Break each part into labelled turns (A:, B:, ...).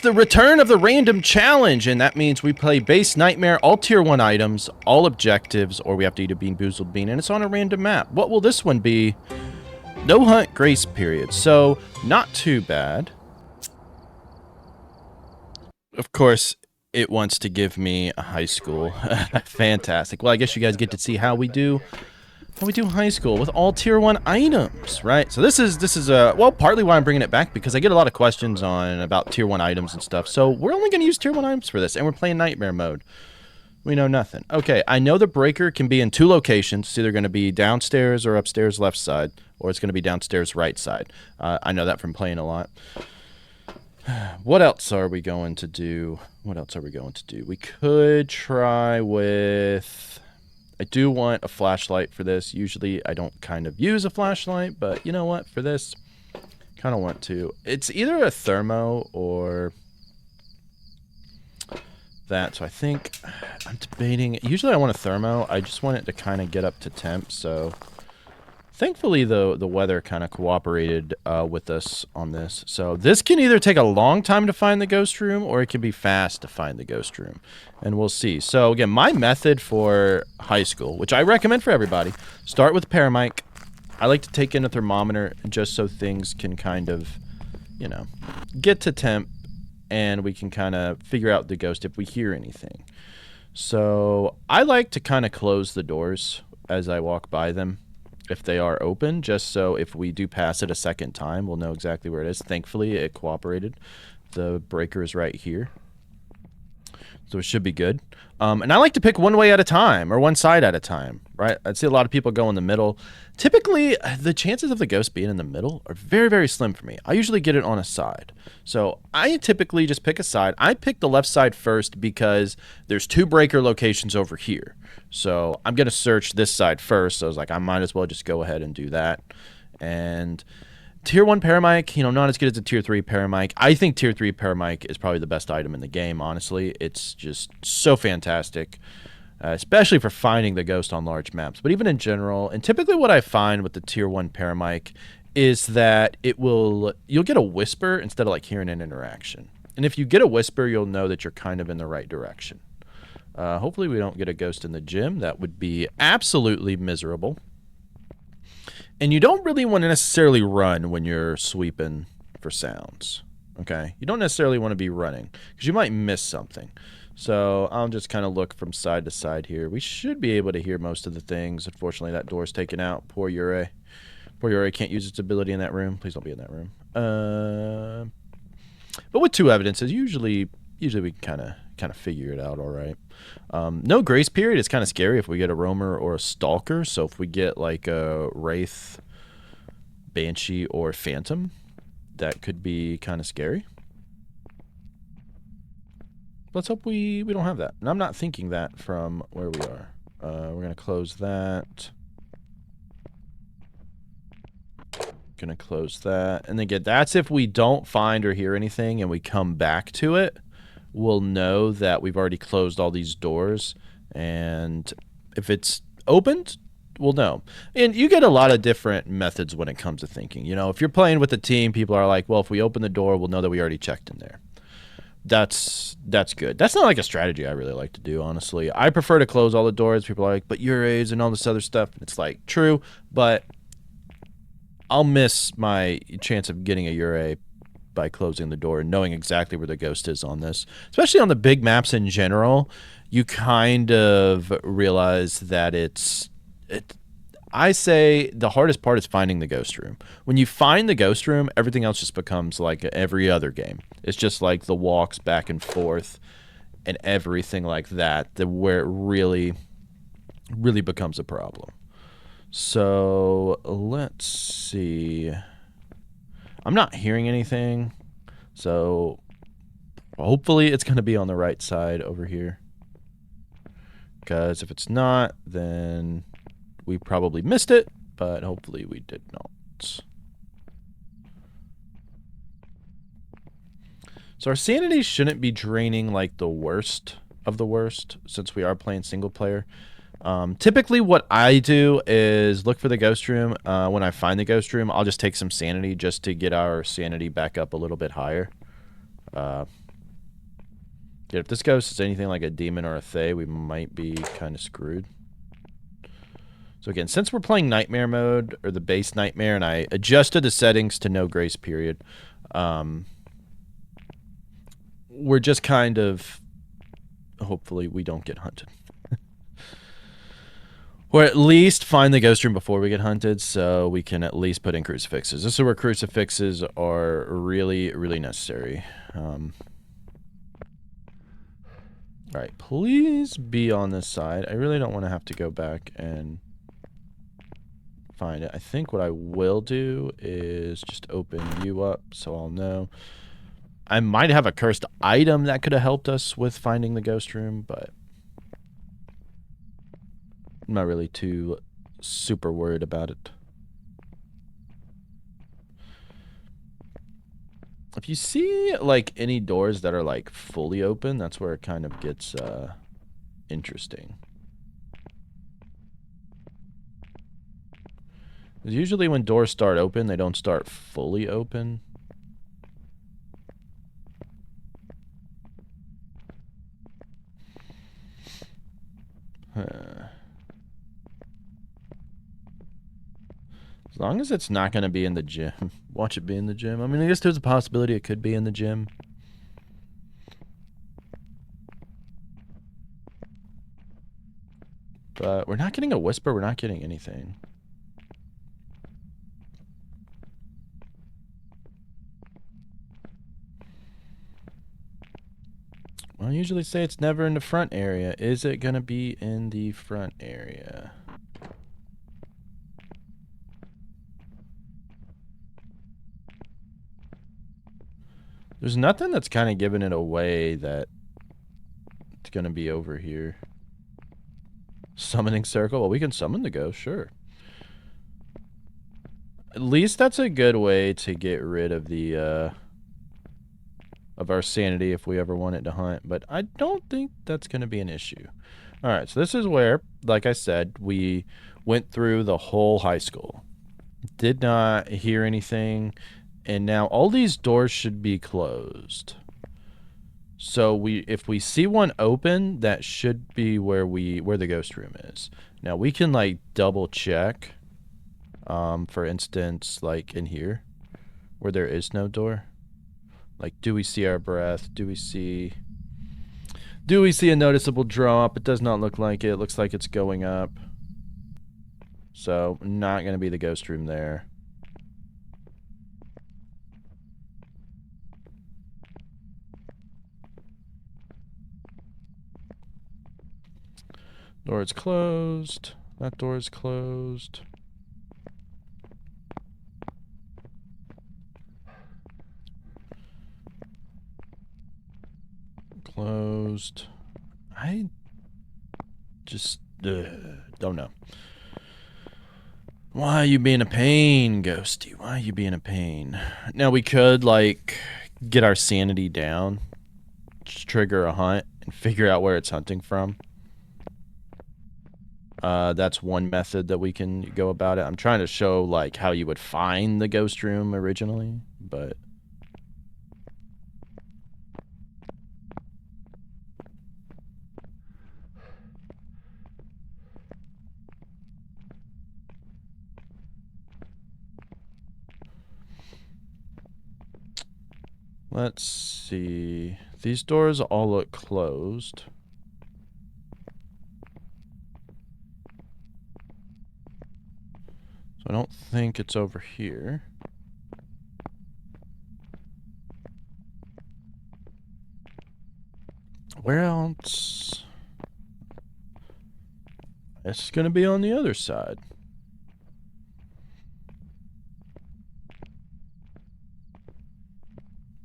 A: the return of the random challenge, and that means we play base nightmare, all tier 1 items, all objectives, or we have to eat a bean boozled bean, and it's on a random map. What will this one be? No hunt grace period, so not too bad. Of course, it wants to give me a high school. Fantastic. Well, I guess you guys get to see how we do high school with all tier 1 items, right? So this is well, partly why I'm bringing it back, because I get a lot of questions about tier 1 items and stuff. So we're only going to use tier 1 items for this, and we're playing nightmare mode. We know nothing. Okay, I know the breaker can be in 2 locations. It's either going to be downstairs or upstairs left side, or it's going to be downstairs right side. I know that from playing a lot. What else are we going to do? We could try with... I do want a flashlight for this. Usually I don't kind of use a flashlight, but you know what? For this, kind of want to. It's either a thermo or that. So I think I'm debating. Usually I want a thermo. I just want it to kind of get up to temp. So thankfully the weather kind of cooperated with us on this. So this can either take a long time to find the ghost room, or it can be fast to find the ghost room. And we'll see. So again, my method for high school, which I recommend for everybody, start with paramic. I like to take in a thermometer just so things can kind of, you know, get to temp, and we can kind of figure out the ghost if we hear anything. So I like to kind of close the doors as I walk by them, if they are open, just so if we do pass it a second time, we'll know exactly where it is. Thankfully, it cooperated. The breaker is right here, so it should be good. And I like to pick one way at a time, or one side at a time, right? I'd see a lot of people go in the middle. Typically, the chances of the ghost being in the middle are very, very slim for me. I usually get it on a side. So I typically just pick a side. I pick the left side first because there's 2 breaker locations over here. So I'm going to search this side first. So I was like, I might as well just go ahead and do that. And tier 1 paramic, you know, not as good as a tier 3 paramic. I think tier 3 paramic is probably the best item in the game, honestly. It's just so fantastic, especially for finding the ghost on large maps. But even in general, and typically what I find with the tier 1 paramic is that you'll get a whisper instead of like hearing an interaction. And if you get a whisper, you'll know that you're kind of in the right direction. Hopefully we don't get a ghost in the gym. That would be absolutely miserable. And you don't really want to necessarily run when you're sweeping for sounds, okay? You don't necessarily want to be running, because you might miss something. So I'll just kind of look from side to side here. We should be able to hear most of the things. Unfortunately, that door's taken out. Poor Ure. Poor Ure can't use its ability in that room. Please don't be in that room. But with 2 evidences, usually we can kind of figure it out all right. No grace period is kind of scary if we get a roamer or a stalker. So if we get like a wraith, banshee, or phantom, that could be kind of scary. Let's hope we don't have that. And I'm not thinking that from where we are. We're going to close that. Going to close that. And again, that's if we don't find or hear anything and we come back to it. We'll know that we've already closed all these doors, and if it's opened, we'll know. And you get a lot of different methods when it comes to thinking. You know, if you're playing with a team, people are like, well, if we open the door, we'll know that we already checked in there. That's good. That's not like a strategy I really like to do, honestly. I prefer to close all the doors. People are like, but Ures and all this other stuff. It's like, true, but I'll miss my chance of getting a Ure by closing the door and knowing exactly where the ghost is on this. Especially on the big maps in general, you kind of realize that I say the hardest part is finding the ghost room. When you find the ghost room, everything else just becomes like every other game. It's just like the walks back and forth and everything like that, where it really, really becomes a problem. So let's see. I'm not hearing anything, so hopefully it's going to be on the right side over here. Because if it's not, then we probably missed it, but hopefully we did not. So our sanity shouldn't be draining like the worst of the worst, since we are playing single player. Typically what I do is look for the ghost room. When I find the ghost room, I'll just take some sanity just to get our sanity back up a little bit higher. Yeah, if this ghost is anything like a demon or a fae, we might be kind of screwed. So again, since we're playing Nightmare mode, or the base Nightmare, and I adjusted the settings to no grace period, we're just kind of... Hopefully we don't get hunted. Or at least find the ghost room before we get hunted, so we can at least put in crucifixes. This is where crucifixes are really, really necessary. Alright, please be on this side. I really don't want to have to go back and find it. I think what I will do is just open you up so I'll know. I might have a cursed item that could have helped us with finding the ghost room, but I'm not really too super worried about it. If you see, like, any doors that are, like, fully open, that's where it kind of gets, interesting. Usually when doors start open, they don't start fully open. As long as it's not going to be in the gym. Watch it be in the gym. I mean, I guess there's a possibility it could be in the gym. But we're not getting a whisper. We're not getting anything. Well, I usually say it's never in the front area. Is it going to be in the front area? There's nothing that's kind of giving it away that it's going to be over here. Summoning circle? Well, we can summon the ghost, sure. At least that's a good way to get rid of the, of our sanity if we ever wanted to hunt. But I don't think that's going to be an issue. Alright, so this is where, like I said, we went through the whole high school. Did not hear anything. And now all these doors should be closed. So if we see one open, that should be where the ghost room is. Now we can like double check. For instance, like in here, where there is no door. Like, do we see our breath? Do we see a noticeable drop? It does not look like it. It looks like it's going up. So not gonna be the ghost room there. Door is closed. That door is closed. Closed. I just don't know. Why are you being a pain, Ghosty? Why are you being a pain? Now we could like get our sanity down, just trigger a hunt, and figure out where it's hunting from. That's one method that we can go about it. I'm trying to show like how you would find the ghost room originally, but let's see. These doors all look closed. So I don't think it's over here. Where else? It's gonna be on the other side.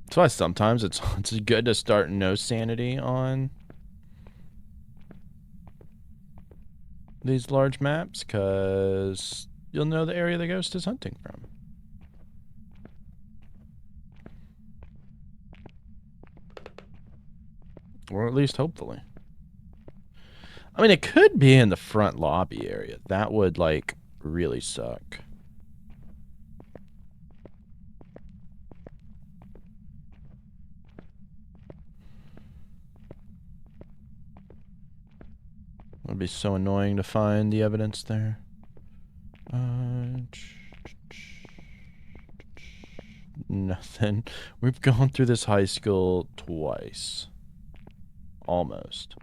A: That's why sometimes it's good to start no sanity on these large maps, because you'll know the area the ghost is hunting from. Or at least hopefully. I mean, it could be in the front lobby area. That would, like, really suck. Would be so annoying to find the evidence there. Nothing. We've gone through this high school twice. Almost.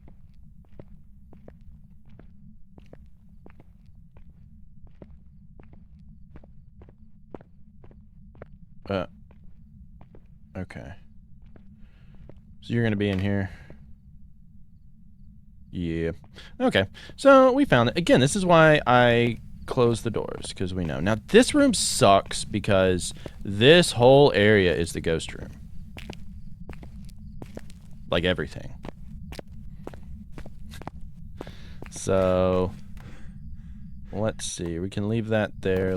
A: Okay. So you're gonna be in here. Yeah. Okay. So we found it. Again, this is why I close the doors, because we know. Now, this room sucks because this whole area is the ghost room. Like everything. So, let's see. We can leave that there,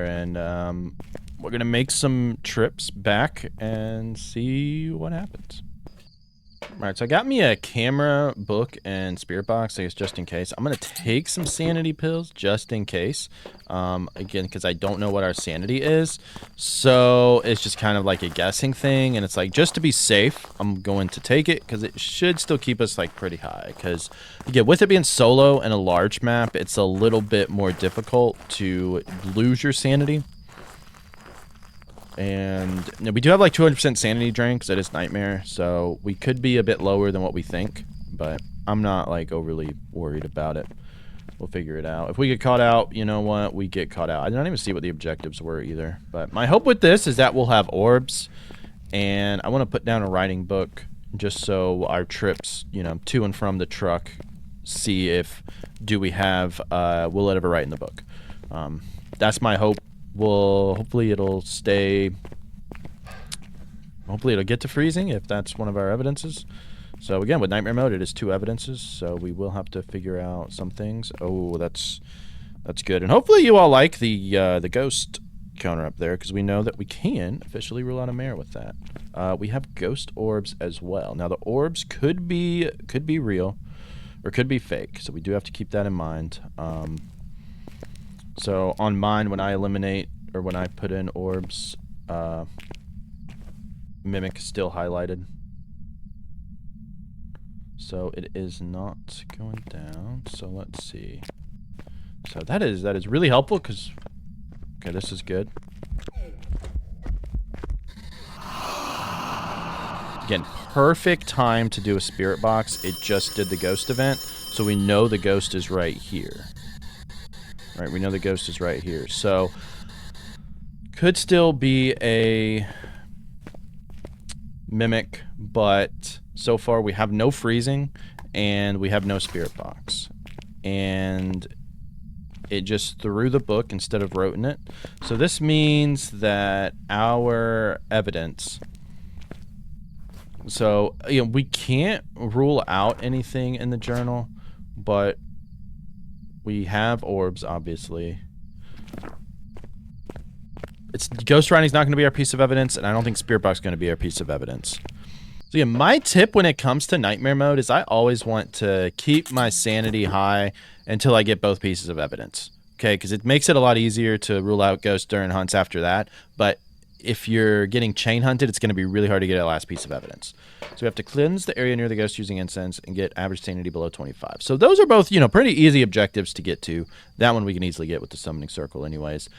A: and we're going to make some trips back and see what happens. Alright, so I got me a camera, book, and spirit box, I guess, just in case. I'm going to take some sanity pills, just in case. Again, because I don't know what our sanity is. So, it's just kind of like a guessing thing. And it's like, just to be safe, I'm going to take it. Because it should still keep us, like, pretty high. Because, again, with it being solo and a large map, it's a little bit more difficult to lose your sanity. And you know, we do have like 200% sanity drain because it is Nightmare, so we could be a bit lower than what we think, but I'm not like overly worried about it. We'll figure it out. If we get caught out, you know what? We get caught out. I didn't even see what the objectives were either. But my hope with this is that we'll have orbs, and I want to put down a writing book just so our trips, you know, to and from the truck, see if do we have, will it ever write in the book. That's my hope. Hopefully it'll stay, hopefully it'll get to freezing if that's one of our evidences. So again, with Nightmare Mode, it is 2 evidences, so we will have to figure out some things. Oh, that's good. And hopefully you all like the ghost counter up there, because we know that we can officially rule out a mare with that. We have ghost orbs as well. Now the orbs could be real, or could be fake, so we do have to keep that in mind. So on mine, when I eliminate, or when I put in orbs, Mimic is still highlighted. So it is not going down. So let's see. So that is really helpful, because, okay, this is good. Again, perfect time to do a spirit box. It just did the ghost event, so we know the ghost is right here. Right, we know the ghost is right here. So, could still be a Mimic, but so far we have no freezing, and we have no spirit box. And it just threw the book instead of wrote in it. So this means that our evidence... So, you know, we can't rule out anything in the journal, but... we have orbs, obviously. Ghost writing is not going to be our piece of evidence, and I don't think Spirit Box is going to be our piece of evidence. So yeah, my tip when it comes to Nightmare Mode is I always want to keep my sanity high until I get both pieces of evidence. Okay, because it makes it a lot easier to rule out ghosts during hunts after that, but if you're getting chain hunted, it's going to be really hard to get a last piece of evidence. So we have to cleanse the area near the ghost using incense and get average sanity below 25. So those are both, you know, pretty easy objectives to get to. That one we can easily get with the summoning circle anyways.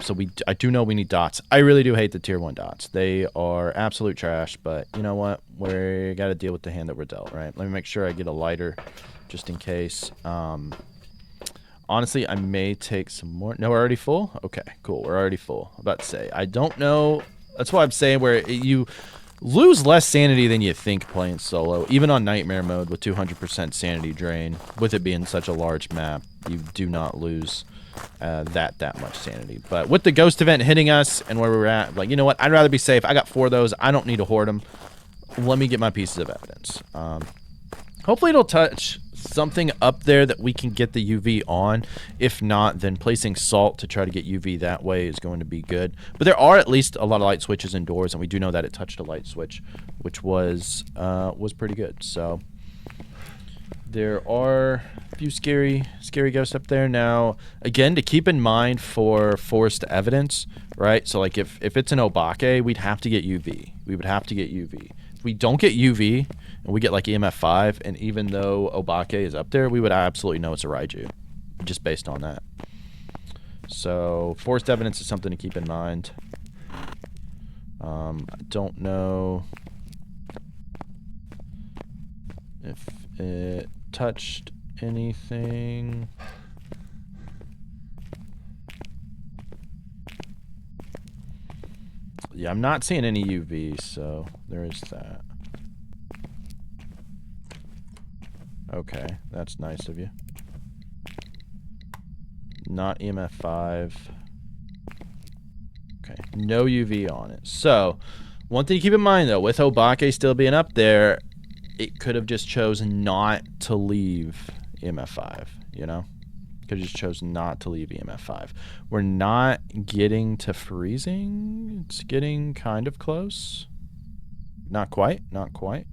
A: So I do know we need dots. I really do hate the tier 1 dots. They are absolute trash, but you know what? We got to deal with the hand that we're dealt, right? Let me make sure I get a lighter just in case. Honestly, I may take some more. No, we're already full? Okay, cool. We're already full. I'm about to say. I don't know. That's what I'm saying, where you lose less sanity than you think playing solo. Even on Nightmare Mode with 200% sanity drain, with it being such a large map, you do not lose that much sanity. But with the ghost event hitting us and where we're at, like, you know what? I'd rather be safe. I got 4 of those. I don't need to hoard them. Let me get my pieces of evidence. Hopefully it'll touch something up there that we can get the UV on. If not, then placing salt to try to get UV that way is going to be good. But there are at least a lot of light switches indoors, and we do know that it touched a light switch, which was pretty good. So there are a few scary ghosts up there. Now, again, to keep in mind for forced evidence, right? So like if it's an Obake, we'd have to get UV. We would have to get UV. if we don't get UV and we get like EMF 5, and even though Obake is up there, we would absolutely know it's a Raiju, just based on that. So forced evidence is something to keep in mind. I don't know if it touched anything. Yeah, I'm not seeing any UV, so there is that. Okay, that's nice of you. Not EMF 5. Okay, no UV on it. So, one thing to keep in mind, though, with Obake still being up there, it could have just chosen not to leave EMF 5, you know? Could have just chose not to leave EMF 5. We're not getting to freezing. It's getting kind of close. Not quite, not quite.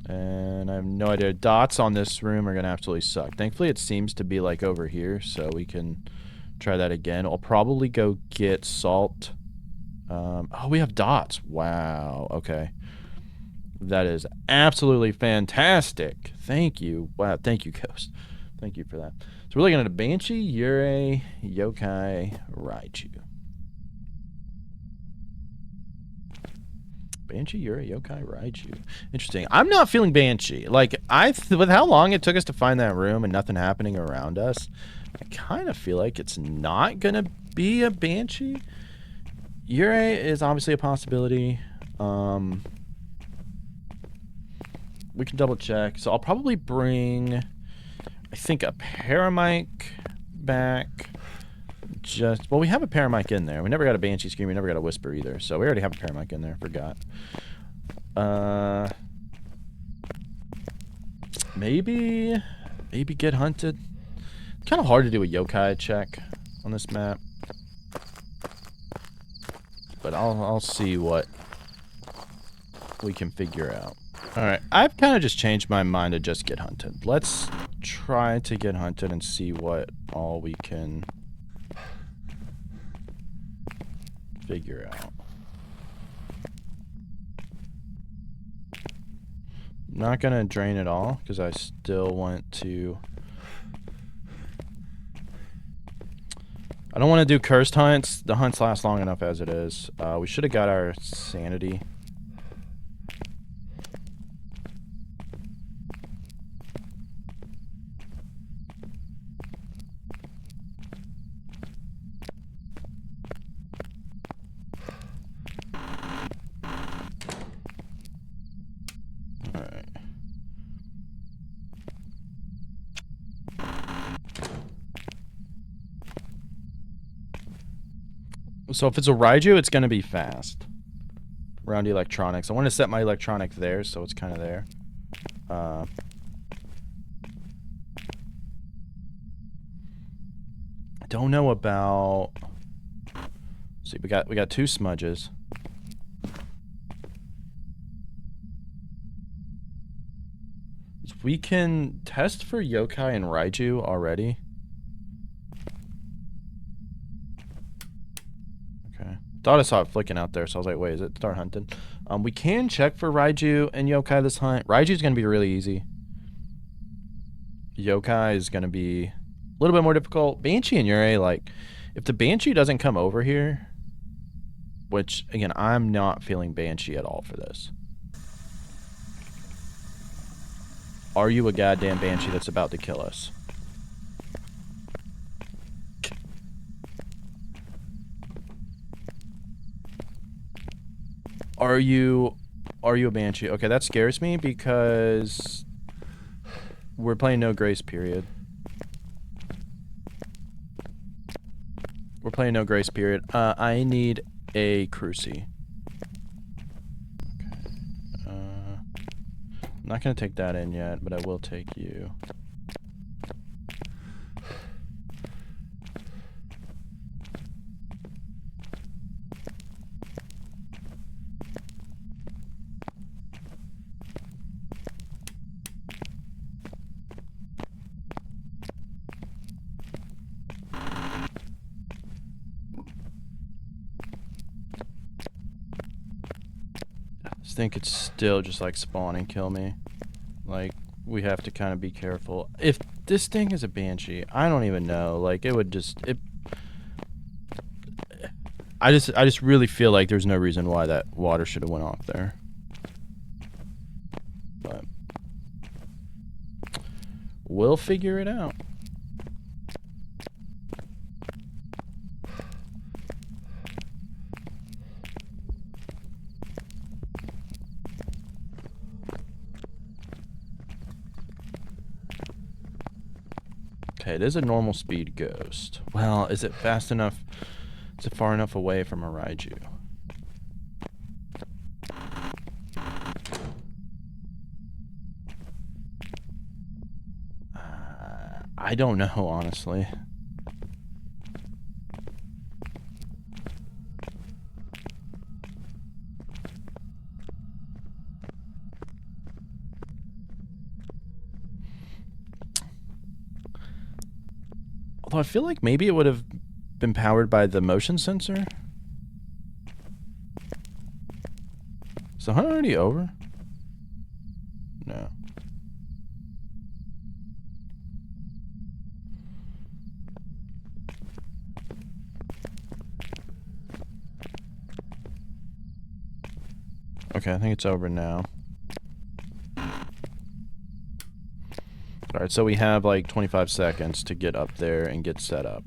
A: And I have no idea. Dots on this room are going to absolutely suck. Thankfully, it seems to be like over here, so we can try that again. I'll probably go get salt. Oh, we have dots. Wow. Okay. That is absolutely fantastic. Thank you. Wow. Thank you, Ghost. Thank you for that. So we're looking at a Banshee, Yurei, Yokai, Raiju. Banshee, Yurei, Yokai, Raiju. Interesting. I'm not feeling Banshee. Like, with how long it took us to find that room and nothing happening around us, I kind of feel like it's not going to be a Banshee. Yurei is obviously a possibility. We can double check. So I'll probably bring, I think, a Paramic back. Well, we have a Paramic in there. We never got a Banshee Scream. We never got a Whisper either. So we already have a Paramic in there. Forgot. Maybe get hunted. It's kind of hard to do a yokai check on this map. But I'll see what we can figure out. Alright, I've kind of just changed my mind to just get hunted. Let's try to get hunted and see what all we can figure out. I'm not going to drain it all, because I still want to... I don't want to do cursed hunts. The hunts last long enough as it is. We should have got our sanity. Alright. So if it's a Raiju, it's going to be fast. Around the electronics. I want to set my electronic there, so it's kind of there. I don't know about... Let's see, we got two smudges. We can test for Yokai and Raiju already. Okay. Thought I saw it flicking out there, so I was like, wait, is it start hunting? We can check for Raiju and Yokai this hunt. Raiju's going to be really easy. Yokai is going to be a little bit more difficult. Banshee and Yurei, like, if the Banshee doesn't come over here, which, again, I'm not feeling Banshee at all for this. Are you a goddamn Banshee that's about to kill us? Are you a Banshee? Okay, that scares me because we're playing no grace period. We're playing no grace period. I need a Cruci. I'm not going to take that in yet, but I will take you. just think it's still just like spawn and kill me. Like, we have to kind of be careful. If this thing is a banshee, I don't even know. Like, it would just I just really feel like there's no reason why that water should have went off there. But we'll figure it out. Okay, it is a normal speed ghost. Well, is it fast enough? Is it far enough away from a Raiju? I don't know, honestly. Although I feel like maybe it would have been powered by the motion sensor. Is the hunt already over? No. Okay, I think it's over now. Alright, so we have like 25 seconds to get up there and get set up.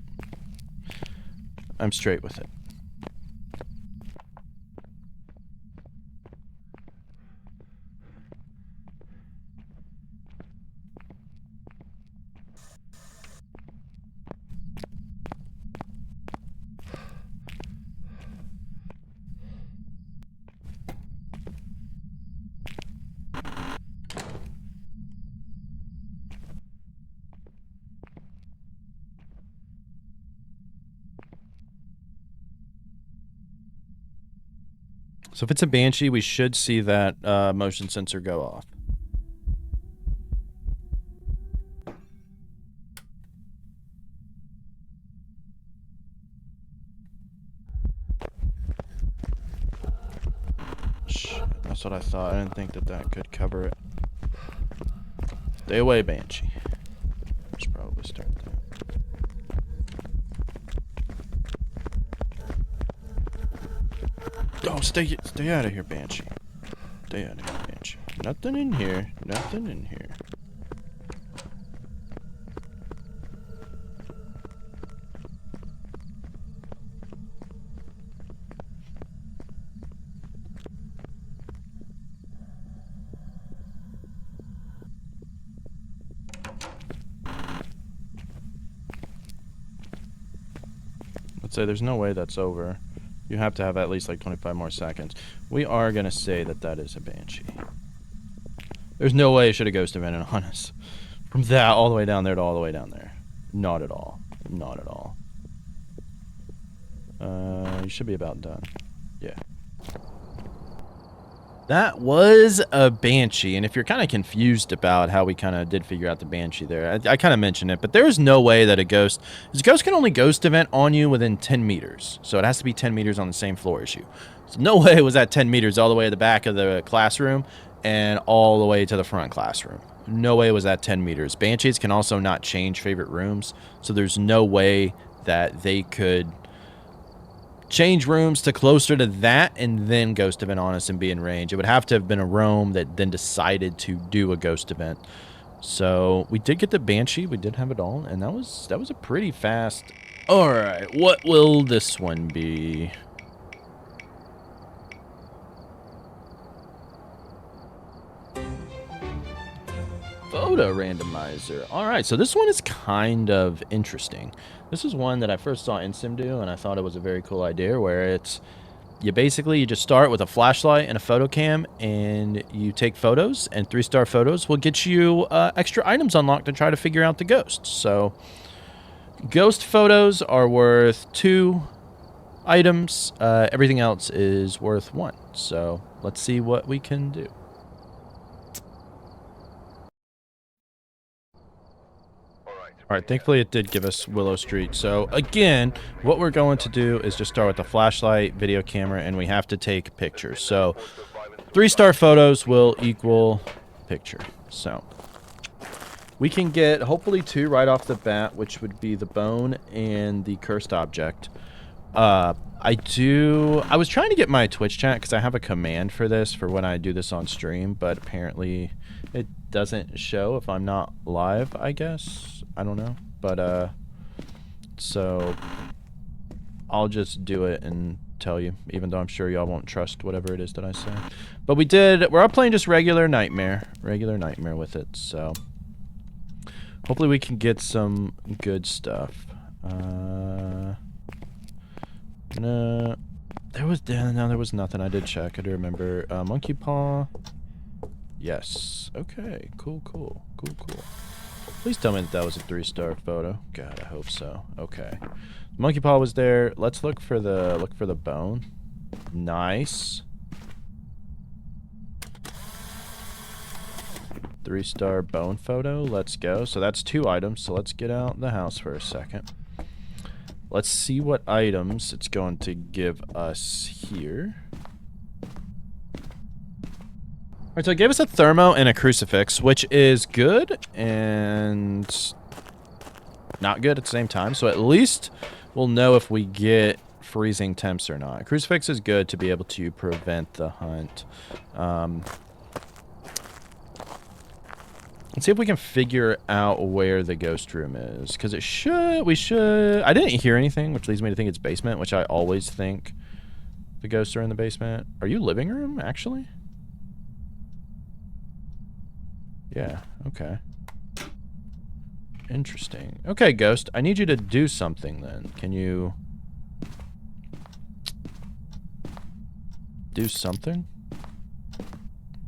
A: I'm straight with it. So if it's a Banshee, we should see that motion sensor go off. Shit, that's what I thought. I didn't think that that could cover it. Stay away, Banshee. Should probably start that. Oh, stay out of here, Banshee. Stay out of here, Banshee. Nothing in here. Nothing in here. Let's say there's no way that's over. You have to have at least like 25 more seconds. We are going to say that that is a Banshee. There's no way it should have ghost evented on us. From that all the way down there to all the way down there. Not at all. Not at all. You should be about done. Yeah. That was a Banshee, and if you're kind of confused about how we kind of did figure out the Banshee there, I kind of mentioned it, but there's no way that a ghost can only ghost event on you within 10 meters, so it has to be 10 meters on the same floor as you. So no way it was at 10 meters all the way to the back of the classroom and all the way to the front classroom. No way it was at 10 meters. Banshees can also not change favorite rooms, so there's no way that they could change rooms to closer to that and then ghost event on us and be in range. It would have to have been a roam that then decided to do a ghost event. So we did get the Banshee, we did have it all, and that was a pretty fast. All right, what will this one be? Photo randomizer. All right, so this one is kind of interesting. This is one that I first saw InSim do, and I thought it was a very cool idea, where it's you just start with a flashlight and a photo cam, and you take photos, and 3-star photos will get you extra items unlocked to try to figure out the ghosts. So ghost photos are worth 2 items. Everything else is worth 1. So let's see what we can do. All right, thankfully it did give us Willow Street. So again, what we're going to do is just start with the flashlight, video camera, and we have to take pictures. So 3-star photos will equal picture. So we can get hopefully 2 right off the bat, which would be the bone and the cursed object. I was trying to get my Twitch chat because I have a command for this for when I do this on stream, but apparently it doesn't show if I'm not live, I guess. I don't know. But so I'll just do it and tell you, even though I'm sure y'all won't trust whatever it is that I say. But we're all playing just regular Nightmare with it, so hopefully we can get some good stuff. No, there was nothing. I did check. I do remember. Monkey paw. Yes. Okay. Cool. Please tell me that was a 3-star photo. God, I hope so. Okay. Monkey paw was there. Let's look for the bone. Nice. 3-star bone photo. Let's go. So that's 2 items. So let's get out the house for a second. Let's see what items it's going to give us here. Alright, so it gave us a thermo and a crucifix, which is good and not good at the same time. So at least we'll know if we get freezing temps or not. Crucifix is good to be able to prevent the hunt. Let's see if we can figure out where the ghost room is. Because we should... I didn't hear anything, which leads me to think it's basement, which I always think the ghosts are in the basement. Are you living room, actually? Yeah, okay. Interesting. Okay, ghost, I need you to do something then. Can you... do something?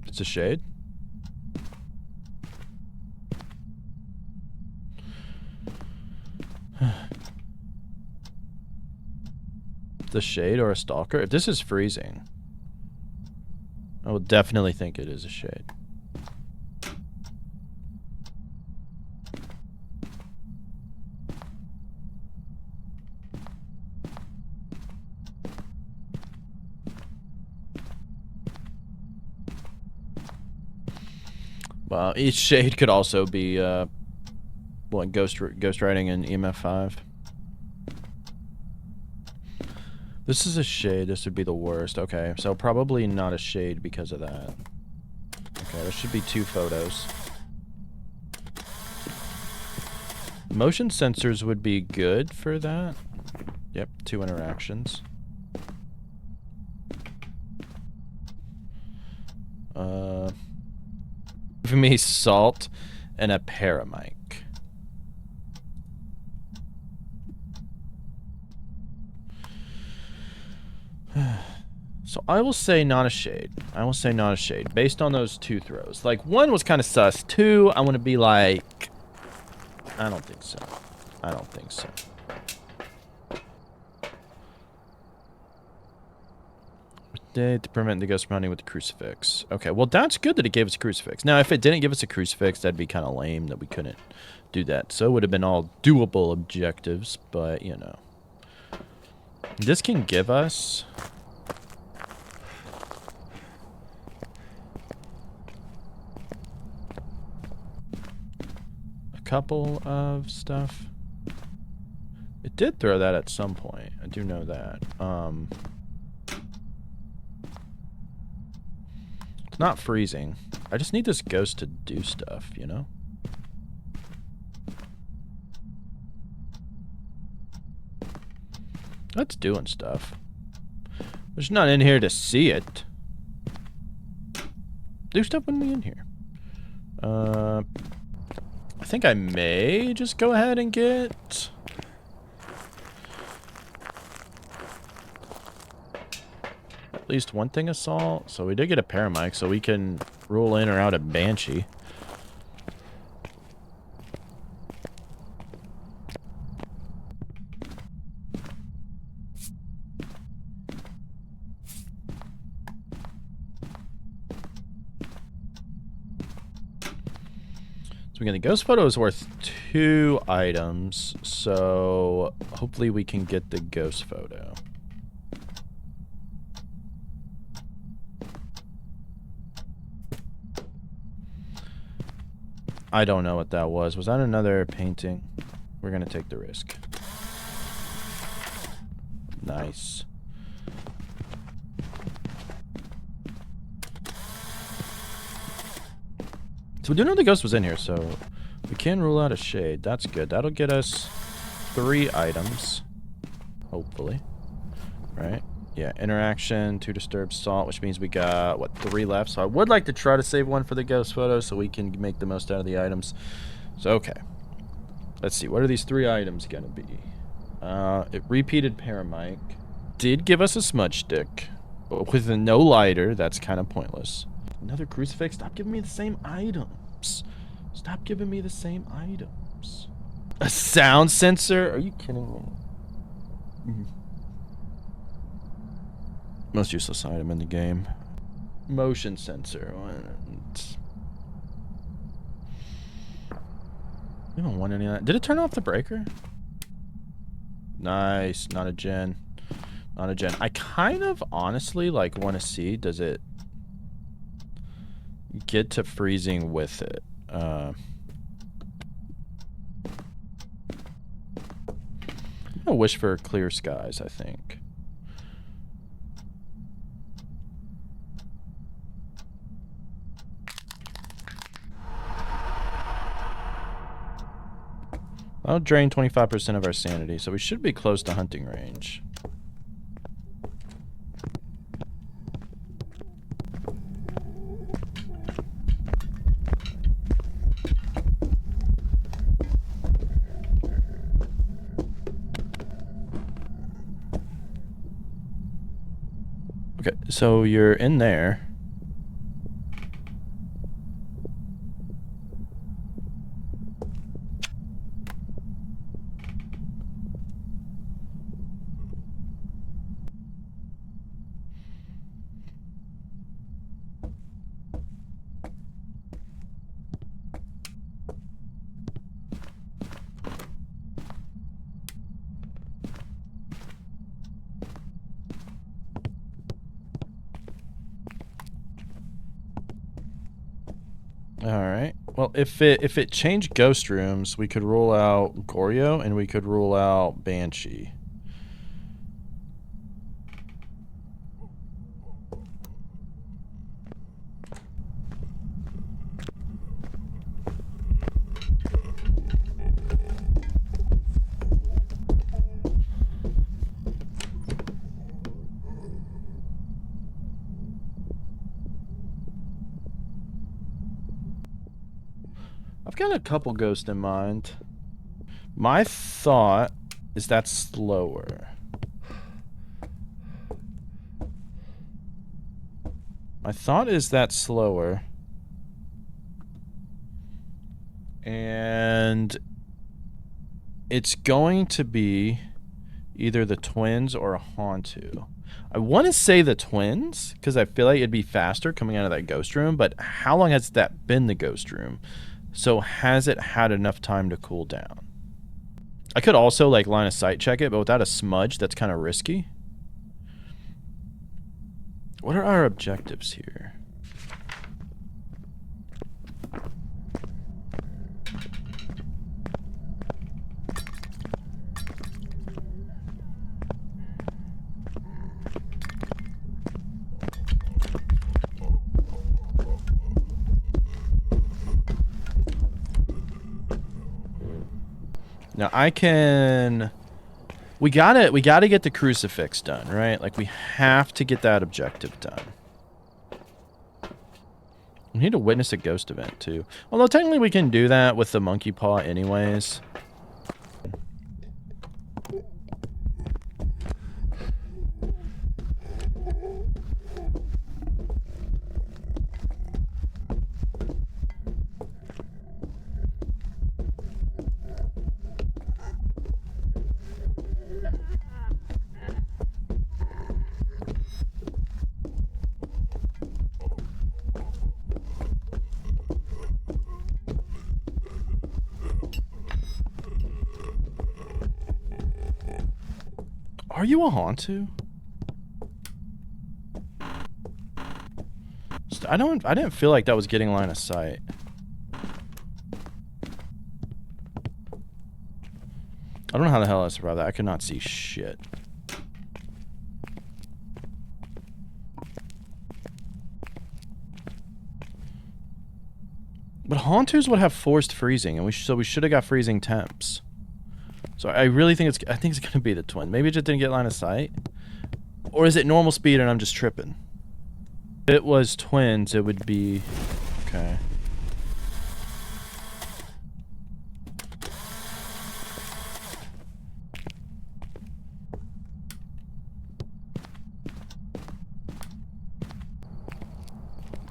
A: It's a shade? The shade or a stalker? If this is freezing, I will definitely think it is a shade. Well, each shade could also be ghost writing in EMF 5. This is a shade. This would be the worst. Okay, so probably not a shade because of that. Okay, there should be 2 photos. Motion sensors would be good for that. Yep, 2 interactions. Give me salt and a paramic. So I will say not a shade. I will say not a shade based on those 2 throws. Like, 1 was kind of sus. 2, I want to be like, I don't think so. I don't think so. To prevent the ghost from hunting with the crucifix. Okay, well, that's good that it gave us a crucifix. Now, if it didn't give us a crucifix, that'd be kind of lame that we couldn't do that. So it would have been all doable objectives, but, you know. This can give us... a couple of stuff. It did throw that at some point. I do know that. It's not freezing. I just need this ghost to do stuff, you know? That's doing stuff. There's not in here to see it. Do stuff when we in here. I think I may just go ahead and get... at least one thing of salt. So we did get a paramic, so we can rule in or out a banshee. So again, the ghost photo is worth 2 items, so hopefully we can get the ghost photo. I don't know what that was. Was that another painting? We're gonna take the risk. Nice. So we do know the ghost was in here, so we can rule out a shade. That's good. That'll get us 3 items. Hopefully. Right? Yeah, interaction, 2 disturbed salt, which means we got, what, 3 left. So I would like to try to save 1 for the ghost photo so we can make the most out of the items. So, okay. Let's see, what are these 3 items gonna be? It repeated paramic. Did give us a smudge stick. But with no lighter, that's kind of pointless. Another crucifix? Stop giving me the same items. Stop giving me the same items. A sound sensor? Are you kidding me? Most useless item in the game. Motion sensor. We don't want any of that. Did it turn off the breaker? Nice. Not a gen. Not a gen. I kind of honestly like want to see, does it get to freezing with it? I'm gonna wish for clear skies, I think. That'll drain 25% of our sanity, so we should be close to hunting range. Okay, so you're in there. Alright. Well, if it changed ghost rooms, we could rule out Goryo and we could rule out Banshee. I've got a couple ghosts in mind. My thought is that's slower. My thought is that's slower. And it's going to be either the twins or a Hantu. I want to say the twins, because I feel like it'd be faster coming out of that ghost room, but how long has that been the ghost room? So has it had enough time to cool down? I could also like line of sight check it, but without a smudge, that's kind of risky. What are our objectives here? Now I can... We gotta get the crucifix done, right? Like we have to get that objective done. We need to witness a ghost event too. Although technically we can do that with the monkey paw anyways. Are you a Hantu? I didn't feel like that was getting line of sight. I don't know how the hell I survived that. I could not see shit. But Haunters would have forced freezing, and so we should have got freezing temps. So I really think it's gonna be the twin. Maybe it just didn't get line of sight, or is it normal speed and I'm just tripping? If it was twins, it would be okay.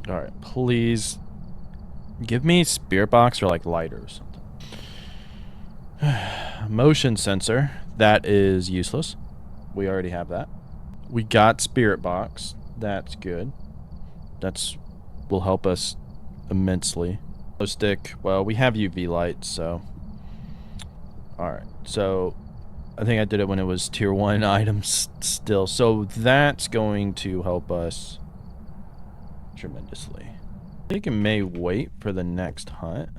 A: All right, please give me spirit box or like lighter or something. Motion sensor, that is useless. We already have that. We got spirit box. That's good. That's will help us immensely. Glow stick, well, we have UV light, so alright. So I think I did it when it was tier 1 items still. So that's going to help us tremendously. I think it may wait for the next hunt.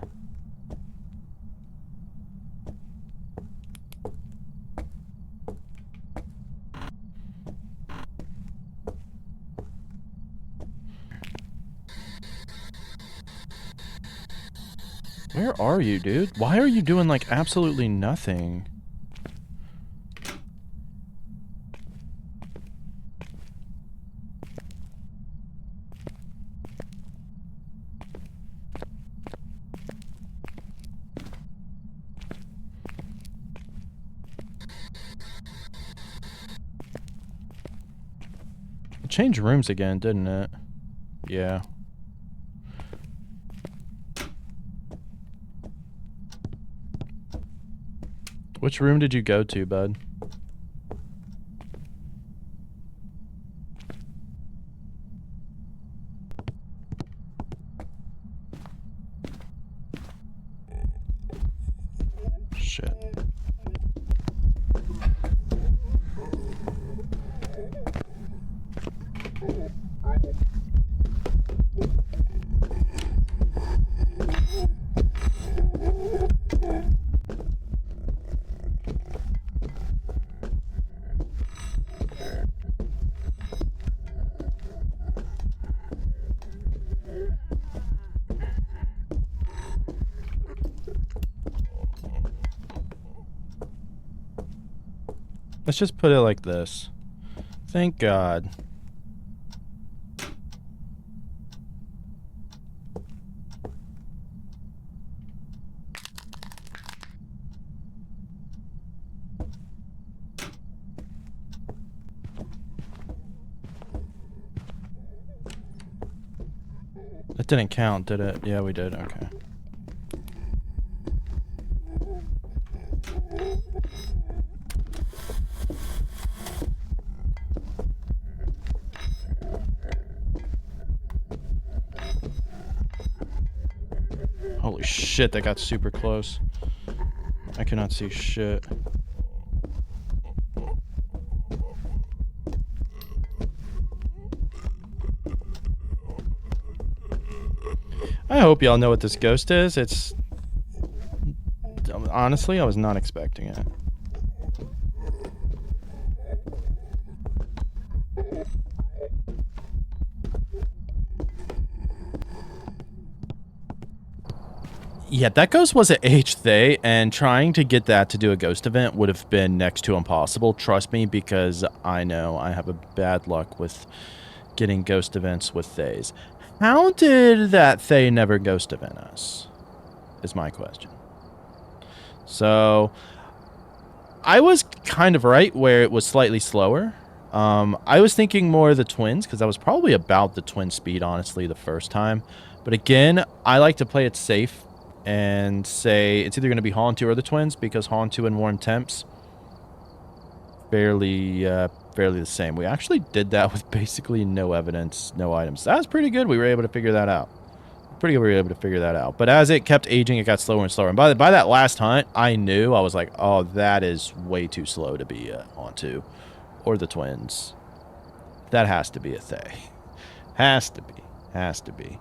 A: Where are you, dude? Why are you doing, like, absolutely nothing? It changed rooms again, didn't it? Yeah. Which room did you go to, bud? Shit. Let's just put it like this. Thank God. That didn't count, did it? Yeah, we did. Okay. Holy shit, that got super close. I cannot see shit. I hope y'all know what this ghost is. It's... honestly, I was not expecting it. Yeah, that ghost was at H-Thay, and trying to get that to do a ghost event would have been next to impossible. Trust me, because I know I have a bad luck with getting ghost events with Thays. How did that Thay never ghost event us? Is my question. So, I was kind of right where it was slightly slower. I was thinking more of the twins, because I was probably about the twin speed, honestly, the first time. But again, I like to play it safe and say it's either going to be Hauntu or the twins, because Hauntu and warm temps fairly the same. We actually did that with basically no evidence, no items. That was pretty good. We were able to figure that out. Pretty good we were able to figure that out. But as it kept aging, it got slower and slower. And by that last hunt, I knew. I was like, oh, that is way too slow to be Hauntu or the twins. That has to be a Thay. Has to be.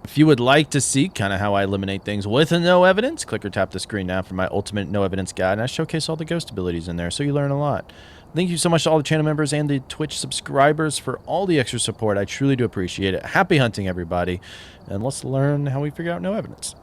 A: If you would like to see kind of how I eliminate things with no evidence, click or tap the screen now for my ultimate no evidence guide, and I showcase all the ghost abilities in there, so you learn a lot. Thank you so much to all the channel members and the Twitch subscribers for all the extra support. I truly do appreciate it. Happy hunting, everybody, and let's learn how we figure out no evidence.